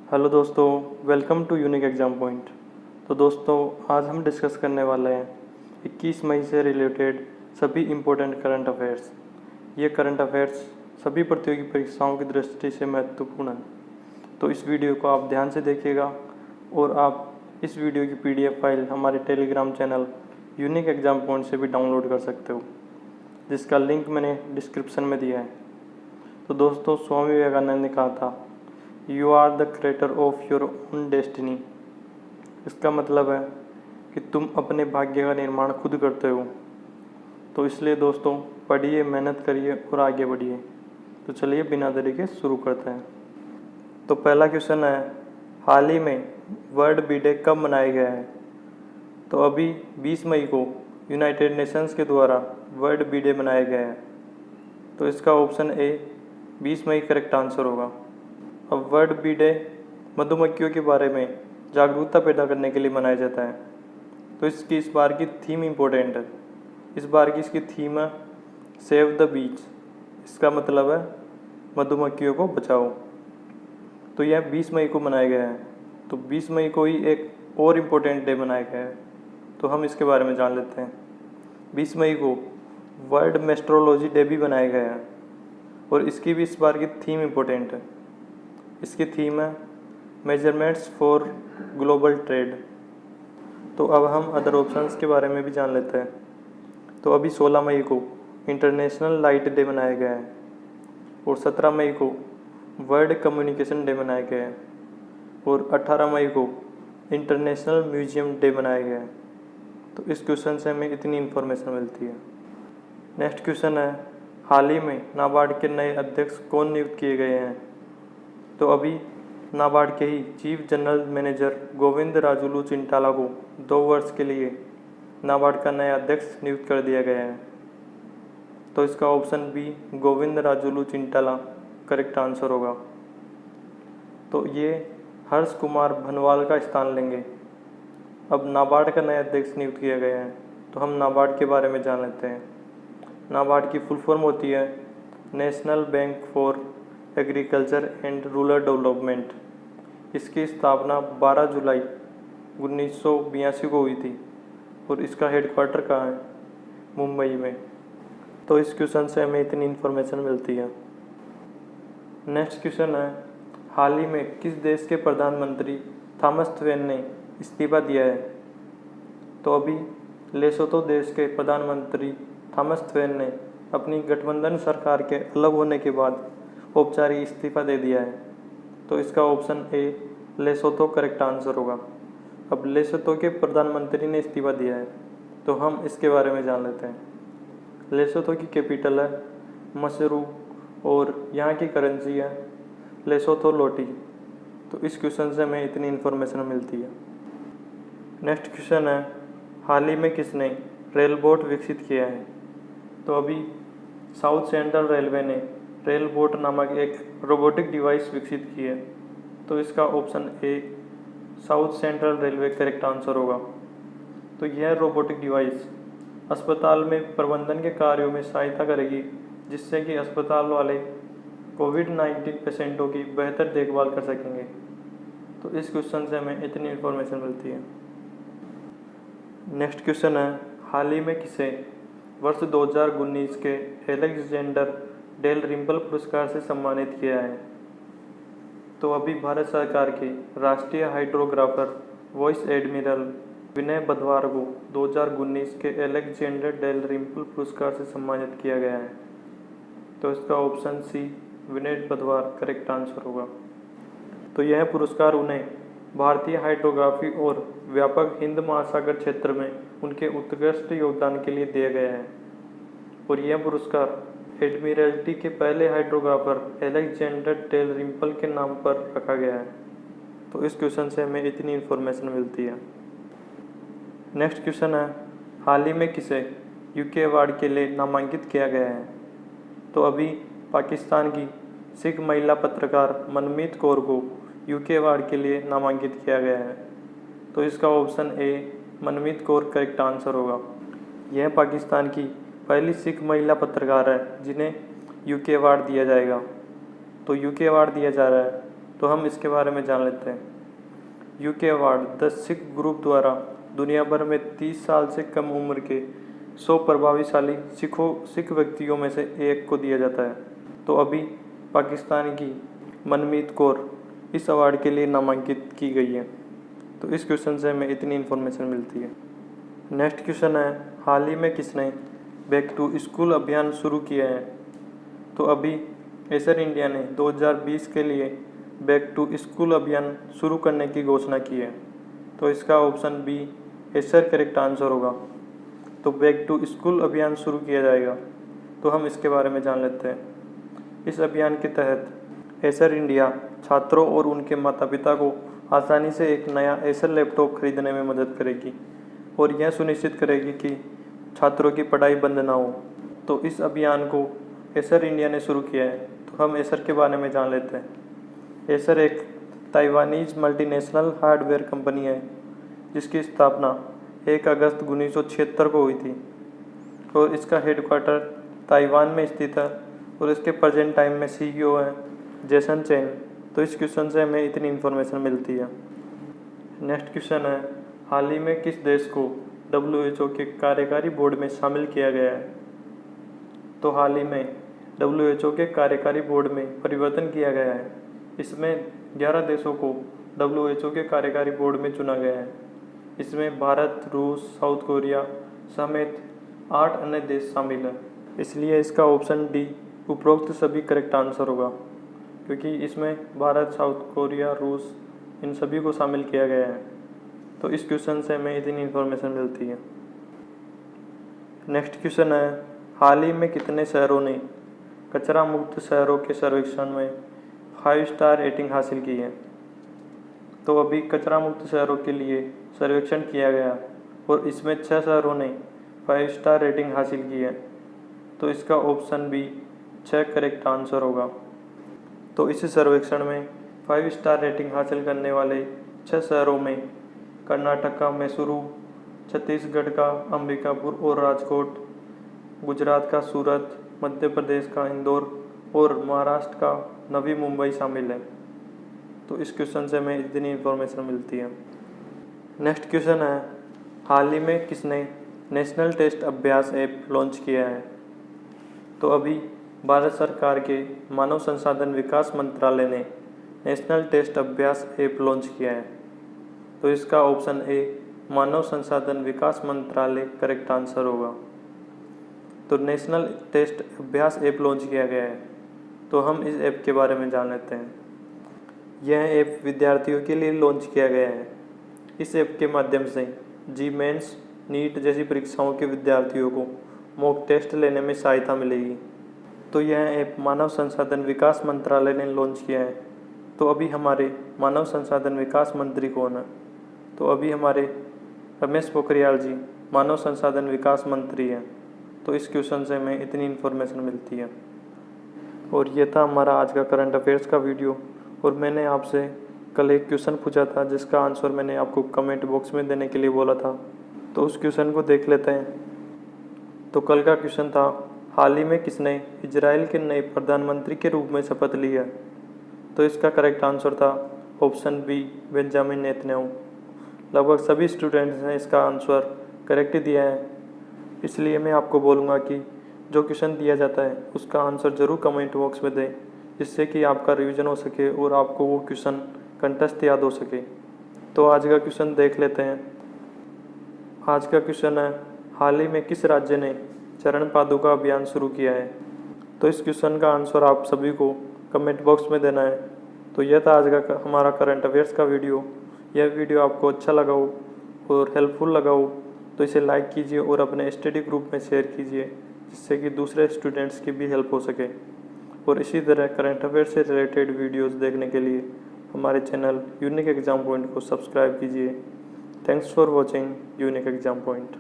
Hello दोस्तों, welcome to unique exam point. तो दोस्तों, आज हम डिस्कस करने वाले हैं 21 मई से रिलेटेड सभी इम्पोर्टेंट करंट अफेयर्स। ये करंट अफेयर्स सभी प्रतियोगी परीक्षाओं की दृष्टि से महत्वपूर्ण हैं, तो इस वीडियो को आप ध्यान से देखिएगा और आप इस वीडियो की PDF फाइल हमारे Telegram channel unique exam point से भी डाउनलोड कर सकते हो, जिसका लिंक मैंने डिस्क्रिप्शन में दिया है। तो दोस्तों, स्वामी विवेकानंद ने कहा था, you are the creator of your own destiny. इसका मतलब है कि तुम अपने भाग्य का निर्माण खुद करते हो। तो इसलिए दोस्तों, पढ़िए, मेहनत करिए और आगे बढ़िए। तो चलिए बिना देरी के शुरू करते हैं। तो पहला क्वेश्चन है, हाल ही में वर्ल्ड बी डे कब मनाया गया है? तो अभी 20 मई को यूनाइटेड नेशंस के द्वारा वर्ल्ड बी डे मनाया गया है। तो इसका ऑप्शन ए 20 मई करेक्ट आंसर होगा। अब वर्ल्ड बी डे मधुमक्खियों के बारे में जागरूकता पैदा करने के लिए मनाया जाता है। तो इस बार की थीम इम्पोर्टेंट है। इस बार की इसकी थीम है सेव द बीच। इसका मतलब है मधुमक्खियों को बचाओ। तो यह 20 मई को मनाया गया है। तो 20 मई को ही एक और इम्पोर्टेंट डे मनाया गया है, तो हम इसके बारे में जान लेते हैं। 20 मई को वर्ल्ड मेट्रोलॉजी डे भी बनाया गया है और इसकी भी इस बार की थीम इम्पोर्टेंट है। इसकी थीम है मेजरमेंट्स फॉर ग्लोबल ट्रेड। तो अब हम अदर ऑप्शंस के बारे में भी जान लेते हैं। तो अभी 16 मई को इंटरनेशनल लाइट डे मनाया गया है और 17 मई को वर्ल्ड कम्युनिकेशन डे मनाया गया है और 18 मई को इंटरनेशनल म्यूजियम डे मनाया गया है। तो इस क्वेश्चन से हमें इतनी इन्फॉर्मेशन मिलती है। नेक्स्ट क्वेश्चन है, हाल ही में नाबार्ड के नए अध्यक्ष कौन नियुक्त किए गए हैं? तो अभी नाबार्ड के ही chief general manager Govind Rajulu Chintala को 2 वर्ष के लिए नाबार्ड का नया अध्यक्ष नियुक्त कर दिया गया है। तो इसका option B Govind Rajulu Chintala correct answer होगा। तो ये हर्ष कुमार भनवाल का स्थान लेंगे। अब नाबार्ड का नया अध्यक्ष नियुक्त किया गया है, तो हम नाबार्ड के बारे में जान लेते हैं। नाबार्ड की फुल फॉर्म होती है national bank for agriculture and rural development. इसकी स्थापना 12 जुलाई 1982 को हुई थी और इसका हेडक्वार्टर कहाँ है? मुंबई में। तो इस क्वेश्चन से हमें इतनी इन्फॉर्मेशन मिलती है। नेक्स्ट क्वेश्चन है, हाल ही में किस देश के प्रधानमंत्री थॉमस ट्वेन ने इस्तीफा दिया है? तो अभी लेसोतो देश के प्रधानमंत्री थॉमस ट्वेन ने अपनी गठबंधन सरकार के अलग होने के बाद औपचारिक इस्तीफा दे दिया है। तो इसका ऑप्शन ए लेसोतो करेक्ट आंसर होगा। अब लेसोतो के प्रधानमंत्री ने इस्तीफा दिया है, तो हम इसके बारे में जान लेते हैं। लेसोतो की कैपिटल है मसेरू और यहाँ की करेंसी है लेसोतो लोटी। तो इस क्वेश्चन से हमें इतनी इन्फॉर्मेशन मिलती है। नेक्स्ट क्वेश्चन है, हाल ही में किसने रेल बोट विकसित किया है? तो अभी साउथ सेंट्रल रेलवे ने रेल बोट नामक एक रोबोटिक डिवाइस विकसित की है। तो इसका ऑप्शन ए south central railway correct answer होगा। तो यह रोबोटिक डिवाइस अस्पताल में प्रबंधन के कार्यों में सहायता करेगी, जिससे कि अस्पताल वाले कोविड-19 पेशेंटों की बेहतर देखभाल कर सकेंगे। तो इस क्वेश्चन से हमें इतनी इन्फॉर्मेशन मिलती है। नेक्स्ट क्वेश्चन है, हाल ही में किसे वर्ष 2019 के एलेक्जेंडर डेल रिम्पल पुरस्कार से सम्मानित किया है? तो अभी भारत सरकार के राष्ट्रीय हाइड्रोग्राफर वाइस एडमिरल विनय बधवार को 2019 के एलेक्जेंडर डेल रिम्पल पुरस्कार से सम्मानित किया गया है। तो इसका ऑप्शन सी विनय बधवार करेक्ट आंसर होगा। तो यह पुरस्कार उन्हें भारतीय हाइड्रोग्राफी और व्यापक हिंद महासागर क्षेत्र में उनके उत्कृष्ट योगदान के लिए दिया गया है और यह पुरस्कार एडमिरल्टी के पहले हाइड्रोग्राफर एलेक्जेंडर डेल रिम्पल के नाम पर रखा गया है। तो इस क्वेश्चन से हमें इतनी इन्फॉर्मेशन मिलती है। नेक्स्ट क्वेश्चन है, हाल ही में किसे यूके अवार्ड के लिए नामांकित किया गया है? तो अभी पाकिस्तान की सिख महिला पत्रकार मनमीत कौर को यूके अवार्ड के लिए नामांकित किया गया है। तो इसका ऑप्शन ए मनमीत कौर करेक्ट आंसर होगा। यह पाकिस्तान की पहली सिख महिला पत्रकार है जिन्हें यूके अवार्ड दिया जाएगा। तो यूके अवार्ड दिया जा रहा है तो हम इसके बारे में जान लेते हैं। UK award the Sikh group द्वारा दुनिया भर में 30 साल से कम उम्र के 100 प्रभावशाली सिख व्यक्तियों में से एक को दिया जाता है। तो अभी पाकिस्तान की मनमीत कौर इस अवार्ड के लिए नामांकित की गई है। तो इस क्वेश्चन से हमें इतनी इन्फॉर्मेशन मिलती है। नेक्स्ट क्वेश्चन है, हाल ही में किसने बैक टू स्कूल अभियान शुरू किया है? तो अभी एसर इंडिया ने 2020 के लिए बैक टू स्कूल अभियान शुरू करने की घोषणा की है। तो इसका ऑप्शन बी एसर करेक्ट आंसर होगा। तो बैक टू स्कूल अभियान शुरू किया जाएगा, तो हम इसके बारे में जान लेते हैं। इस अभियान के तहत एसर इंडिया छात्रों और उनके माता पिता को आसानी से एक नया एसर लैपटॉप खरीदने में मदद करेगी और यह सुनिश्चित करेगी कि छात्रों की पढ़ाई बंद ना हो। तो इस अभियान को एसर इंडिया ने शुरू किया है, तो हम एसर के बारे में जान लेते हैं। एसर एक ताइवानीज मल्टीनेशनल हार्डवेयर कंपनी है जिसकी स्थापना 1 अगस्त 1976 को हुई थी और इसका हेडक्वार्टर ताइवान में स्थित है और इसके प्रेजेंट टाइम में सीईओ है जेसन चेन। तो इस क्वेश्चन से हमें इतनी इन्फॉर्मेशन मिलती है। नेक्स्ट क्वेश्चन है, हाल ही में किस देश को WHO के कार्यकारी बोर्ड में शामिल किया गया है? तो हाल ही में WHO के कार्यकारी बोर्ड में परिवर्तन किया गया है। इसमें 11 देशों को WHO के कार्यकारी बोर्ड में चुना गया है। इसमें भारत, रूस, साउथ कोरिया समेत 8 अन्य देश शामिल हैं। इसलिए इसका ऑप्शन डी उपरोक्त सभी करेक्ट आंसर होगा, क्योंकि इसमें भारत, साउथ कोरिया, रूस इन सभी को शामिल किया गया है। तो इस क्वेश्चन से हमें इतनी इन्फॉर्मेशन मिलती है। नेक्स्ट क्वेश्चन है, हाल ही में कितने शहरों ने कचरा मुक्त शहरों के सर्वेक्षण में 5 स्टार रेटिंग हासिल की है? तो अभी कचरा मुक्त शहरों के लिए सर्वेक्षण किया गया और इसमें 6 शहरों ने 5 स्टार रेटिंग हासिल की है। तो इसका ऑप्शन बी 6 करेक्ट आंसर होगा। तो इस सर्वेक्षण में 5 स्टार रेटिंग हासिल करने वाले 6 शहरों में कर्नाटक का मैसूरू, छत्तीसगढ़ का अंबिकापुर और राजकोट, गुजरात का सूरत, मध्य प्रदेश का इंदौर और महाराष्ट्र का नवी मुंबई शामिल है। तो इस क्वेश्चन से हमें इतनी इन्फॉर्मेशन मिलती है। नेक्स्ट क्वेश्चन है, हाल ही में किसने नेशनल टेस्ट अभ्यास ऐप लॉन्च किया है? तो अभी भारत सरकार के मानव संसाधन विकास मंत्रालय ने नेशनल टेस्ट अभ्यास ऐप लॉन्च किया है। तो इसका ऑप्शन ए मानव संसाधन विकास मंत्रालय करेक्ट आंसर होगा। तो नेशनल टेस्ट अभ्यास ऐप लॉन्च किया गया है, तो हम इस ऐप के बारे में जान लेते हैं। यह ऐप विद्यार्थियों के लिए लॉन्च किया गया है। इस ऐप के माध्यम से जी मेंस, नीट जैसी परीक्षाओं के विद्यार्थियों को मॉक टेस्ट लेने में सहायता मिलेगी। तो यह ऐप मानव संसाधन विकास मंत्रालय ने लॉन्च किया है। तो अभी हमारे मानव संसाधन विकास मंत्री कौन है? तो अभी हमारे रमेश पोखरियाल जी मानव संसाधन विकास मंत्री हैं। तो इस क्वेश्चन से हमें इतनी इन्फॉर्मेशन मिलती है। और ये था हमारा आज का करंट अफेयर्स का वीडियो। और मैंने आपसे कल एक क्वेश्चन पूछा था जिसका आंसर मैंने आपको कमेंट बॉक्स में देने के लिए बोला था। तो उस क्वेश्चन को देख लेते हैं। तो कल का क्वेश्चन था, हाल ही में किसने इजराइल के नए प्रधानमंत्री के रूप में शपथ ली है? तो इसका करेक्ट आंसर था ऑप्शन बी बेंजामिन नेतन्याहू। लगभग सभी स्टूडेंट्स ने इसका आंसर करेक्ट दिया है। इसलिए मैं आपको बोलूँगा कि जो क्वेश्चन दिया जाता है उसका आंसर ज़रूर कमेंट बॉक्स में दें, जिससे कि आपका रिवीजन हो सके और आपको वो क्वेश्चन कंटेस्ट याद हो सके। तो आज का क्वेश्चन देख लेते हैं। आज का क्वेश्चन है, हाल ही में किस राज्य ने चरण पादुका अभियान शुरू किया है? तो इस क्वेश्चन का आंसर आप सभी को कमेंट बॉक्स में देना है। तो यह था आज का हमारा करंट अफेयर्स का वीडियो। यह वीडियो आपको अच्छा लगा हो और हेल्पफुल लगा हो तो इसे लाइक कीजिए और अपने स्टडी ग्रुप में शेयर कीजिए, जिससे कि दूसरे स्टूडेंट्स की भी हेल्प हो सके। और इसी तरह करंट अफेयर्स से रिलेटेड वीडियोस देखने के लिए हमारे चैनल यूनिक एग्जाम पॉइंट को सब्सक्राइब कीजिए। Thanks for watching unique exam point.